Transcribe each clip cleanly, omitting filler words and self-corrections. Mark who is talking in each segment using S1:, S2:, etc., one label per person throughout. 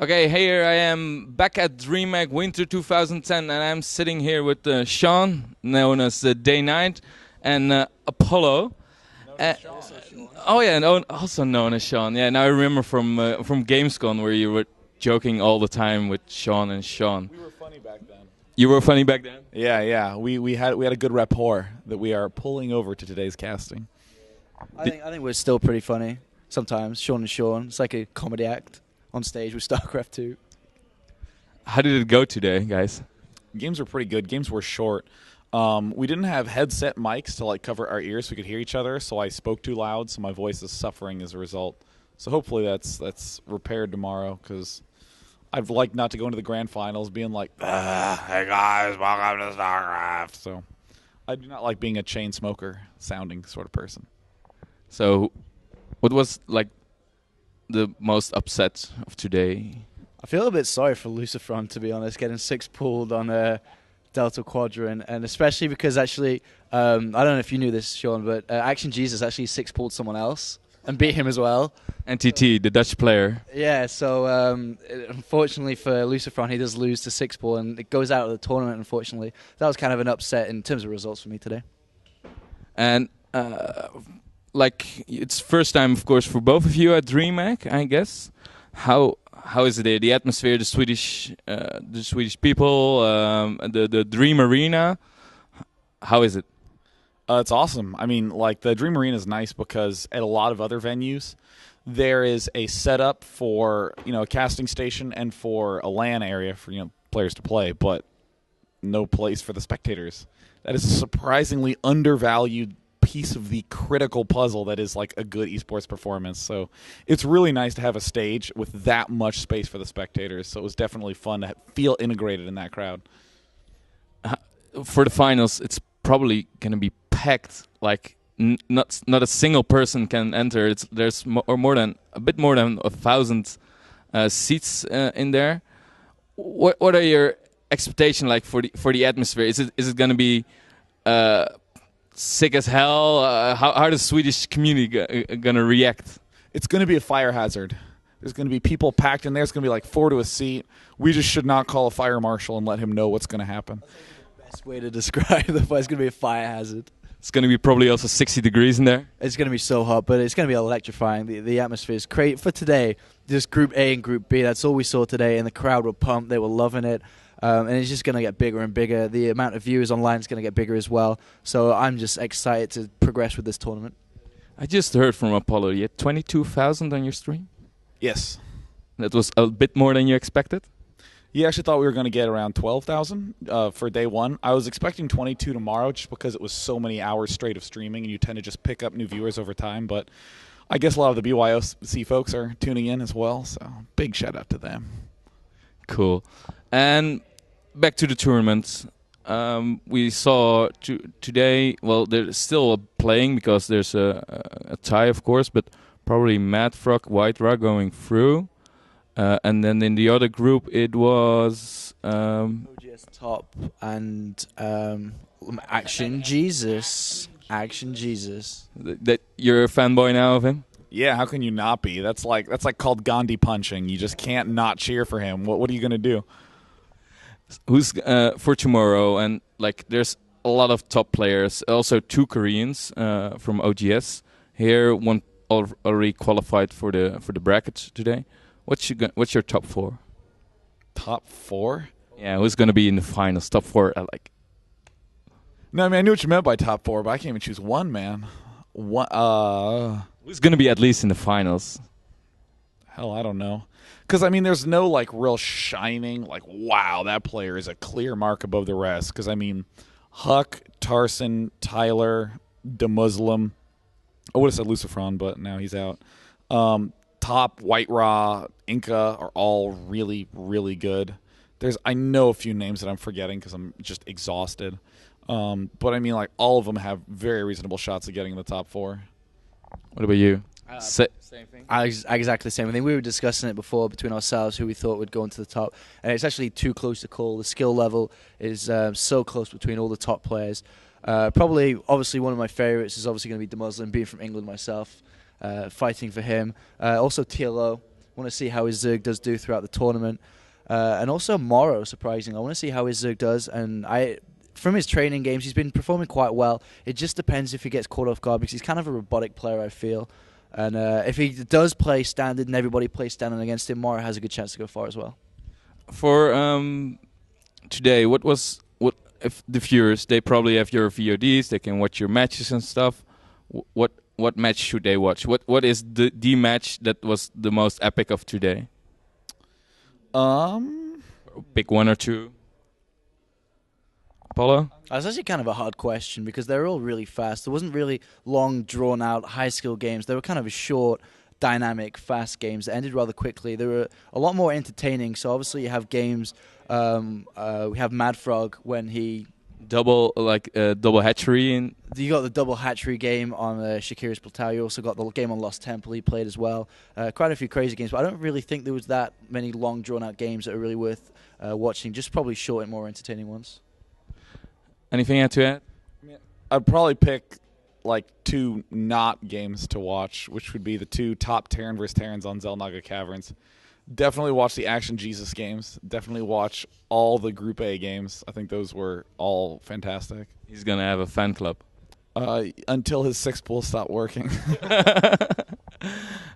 S1: Okay, here I am back at DreamHack Winter 2010, and I'm sitting here with Sean, known as Day Night, and Apollo. Oh yeah, also known as Sean. Yeah, now I remember from Gamescom where you were joking all the time with Sean and Sean.
S2: We were funny back then.
S1: You were funny back then?
S2: Yeah. We had a good rapport that we are pulling over to today's casting.
S3: I think we're still pretty funny sometimes. Sean and Sean. It's like a comedy act on stage with StarCraft 2.
S1: How did it go today, guys?
S2: Games were pretty good. Games were short. We didn't have headset mics to cover our ears so we could hear each other, so I spoke too loud, so my voice is suffering as a result. So hopefully that's repaired tomorrow, because I'd like not to go into the grand finals being like, hey guys, welcome to StarCraft. So I do not like being a chain smoker sounding sort of person.
S1: So what was the most upset of today?
S3: I feel a bit sorry for Lucifron, to be honest, getting 6 pulled on a Delta Quadrant, and especially because actually, I don't know if you knew this, Sean, but Action Jesus actually 6 pulled someone else and beat him as well.
S1: NTT, the Dutch player.
S3: Yeah, so unfortunately for Lucifron, he does lose to 6 pull, and it goes out of the tournament, unfortunately. That was kind of an upset in terms of results for me today.
S1: And it's first time, of course, for both of you at DreamHack, I guess. How is it there? The atmosphere, the Swedish people, the Dream Arena. How is it?
S2: It's awesome. I mean, the Dream Arena is nice because at a lot of other venues, there is a setup for a casting station and for a LAN area for players to play, but no place for the spectators. That is a surprisingly undervalued piece of the critical puzzle that is a good esports performance. So it's really nice to have a stage with that much space for the spectators. So it was definitely fun to feel integrated in that crowd.
S1: For the finals, it's probably going to be packed. Not a single person can enter. There's a bit more than 1,000 seats in there. What are your expectations for the atmosphere? Is it going to be sick as hell? How are the Swedish community gonna react?
S2: It's gonna be a fire hazard. There's gonna be people packed in there. It's gonna be 4 to a seat. We just should not call a fire marshal and let him know what's gonna happen.
S3: That's the best way to describe the fight. It's gonna be a fire hazard.
S1: It's gonna be probably also 60 degrees in there.
S3: It's gonna be so hot, but it's gonna be electrifying. The atmosphere is great for today. Just Group A and Group B. That's all we saw today, and the crowd were pumped. They were loving it. And it's just going to get bigger and bigger. The amount of viewers online is going to get bigger as well. So I'm just excited to progress with this tournament.
S1: I just heard from Apollo, you had 22,000 on your stream?
S2: Yes.
S1: That was a bit more than you expected?
S2: You actually thought we were going to get around 12,000 for day one. I was expecting 22 tomorrow just because it was so many hours straight of streaming, and you tend to just pick up new viewers over time. But I guess a lot of the BYOC folks are tuning in as well, so big shout out to them.
S1: Cool. And back to the tournament. We saw today, well, they're still playing because there's a tie, of course, but probably Mad Frog, White Rock going through. And then in the other group, it was
S3: OGS Top and Action Jesus. Action Jesus.
S1: That you're a fanboy now of him?
S2: Yeah, how can you not be? That's like called Gandhi punching. You just can't not cheer for him. What are you gonna do?
S1: Who's for tomorrow? And there's a lot of top players. Also 2 Koreans from OGS. Here, one already qualified for the bracket today. What's your top 4?
S2: Top 4?
S1: Yeah, who's gonna be in the finals? Top 4.
S2: No, I mean I knew what you meant by top 4, but I can't even choose one, man.
S1: Who's gonna be at least in the finals?
S2: Hell, I don't know. Because, I mean, there's no, real shining, wow, that player is a clear mark above the rest. Because, I mean, Huck, Tarson, Tyler, DeMuslim. I would have said Lucifron, but now he's out. Top, White Raw, Inca are all really, really good. I know a few names that I'm forgetting because I'm just exhausted. But, I mean, all of them have very reasonable shots of getting in the top 4.
S1: What about you?
S3: Same thing. Exactly the same thing. We were discussing it before between ourselves who we thought would go into the top, and it's actually too close to call. The skill level is so close between all the top players. Probably, obviously, one of my favorites is obviously going to be DeMuslim, being from England myself, fighting for him. Also TLO, Want to see how his Zerg does do throughout the tournament. And also Morrow, surprisingly. I want to see how his Zerg does. And from his training games, he's been performing quite well. It just depends if he gets caught off guard, because he's kind of a robotic player, I feel. And if he does play standard and everybody plays standard against him, Morrow has a good chance to go far as well.
S1: For today, what if the viewers, they probably have your VODs, they can watch your matches and stuff. What match should they watch? What is the match that was the most epic of today? Pick one or two. Apollo?
S3: That's actually kind of a hard question, because they're all really fast. There wasn't really long, drawn-out, high-skill games. They were kind of short, dynamic, fast games that ended rather quickly. They were a lot more entertaining. So obviously you have games. We have Mad Frog when he
S1: double hatchery. And
S3: you got the double hatchery game on Shakira's Plateau. You also got the game on Lost Temple he played as well. Quite a few crazy games, but I don't really think there was that many long, drawn-out games that are really worth watching. Just probably short and more entertaining ones.
S1: Anything to add?
S2: I'd probably pick like 2 not games to watch, which would be the 2 top Terran vs. Terrans on Xel'Naga Caverns. Definitely watch the Action Jesus games. Definitely watch all the Group A games. I think those were all fantastic.
S1: He's going to have a fan club.
S2: Until his 6 pool stopped working.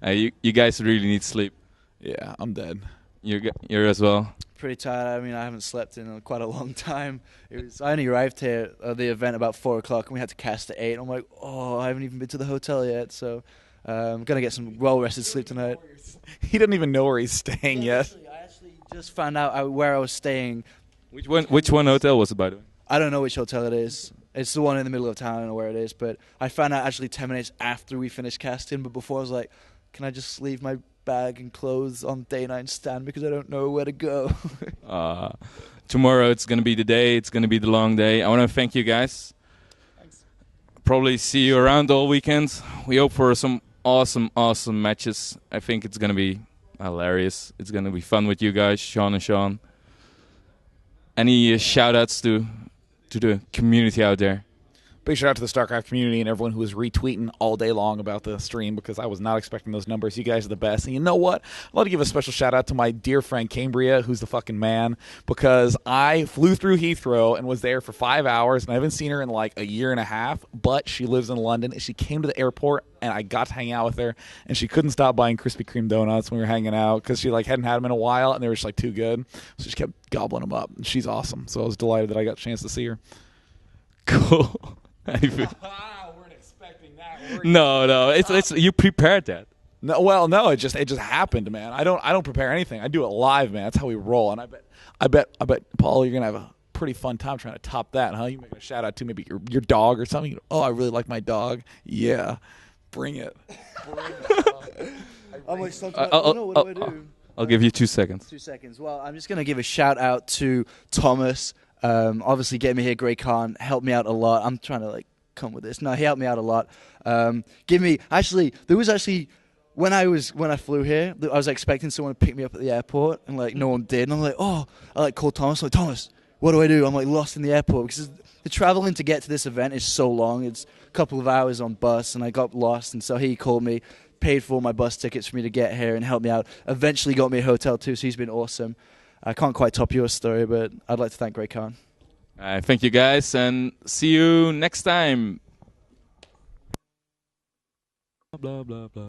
S1: You guys really need sleep.
S2: Yeah, I'm dead.
S1: You're as well?
S3: Pretty tired. I mean, I haven't slept in quite a long time. I only arrived here at the event about 4 o'clock, and we had to cast at 8. I'm like, oh, I haven't even been to the hotel yet, so I'm going to get some well-rested sleep tonight.
S2: He doesn't even know where he's staying yet.
S3: I actually just found out where I was staying.
S1: Which one hotel was it, by the way?
S3: I don't know which hotel it is. It's the one in the middle of town. I don't know where it is, but I found out actually 10 minutes after we finished casting, but before I was like, can I just leave my bag and clothes on day 9 stand, because I don't know where to go.
S1: Tomorrow it's going to be the day. It's going to be the long day. I want to thank you guys. Thanks. Probably see you around all weekend. We hope for some awesome matches. I think it's going to be hilarious. It's going to be fun with you guys, Sean and Sean. Any shout-outs to the community out there?
S2: Big shout out to the StarCraft community and everyone who was retweeting all day long about the stream, because I was not expecting those numbers. You guys are the best. And you know what? I'd like to give a special shout out to my dear friend Cambria, who's the fucking man, because I flew through Heathrow and was there for 5 hours, and I haven't seen her in like a year and a half, but she lives in London, and she came to the airport, and I got to hang out with her, and she couldn't stop buying Krispy Kreme donuts when we were hanging out, because she like hadn't had them in a while, and they were just like too good. So she kept gobbling them up. And she's awesome. So I was delighted that I got a chance to see her.
S1: Cool.
S2: We weren't expecting that.
S1: No, it's you prepared that.
S2: No, well, no, it just happened, man. I don't prepare anything. I do it live, man. That's how we roll. And I bet, Paul, you're gonna have a pretty fun time trying to top that, huh? You making a shout out to maybe your dog or something. Oh, I really like my dog. Yeah, bring it.
S3: What do I do?
S1: I'll give you 2 seconds.
S3: 2 seconds. Well, I'm just gonna give a shout out to Thomas. Obviously getting me here, Grey Khan helped me out a lot. I'm trying to like come with this. No, he helped me out a lot. There was actually when I flew here, I was expecting someone to pick me up at the airport, and like no one did. And I'm like, oh, I like called Thomas. I'm like, Thomas, what do I do? I'm like lost in the airport, because the traveling to get to this event is so long. It's a couple of hours on bus, and I got lost. And so he called me, paid for all my bus tickets for me to get here, and helped me out. Eventually got me a hotel too. So he's been awesome. I can't quite top your story, but I'd like to thank Grey Khan.
S1: Thank you guys, and see you next time. Blah, blah, blah.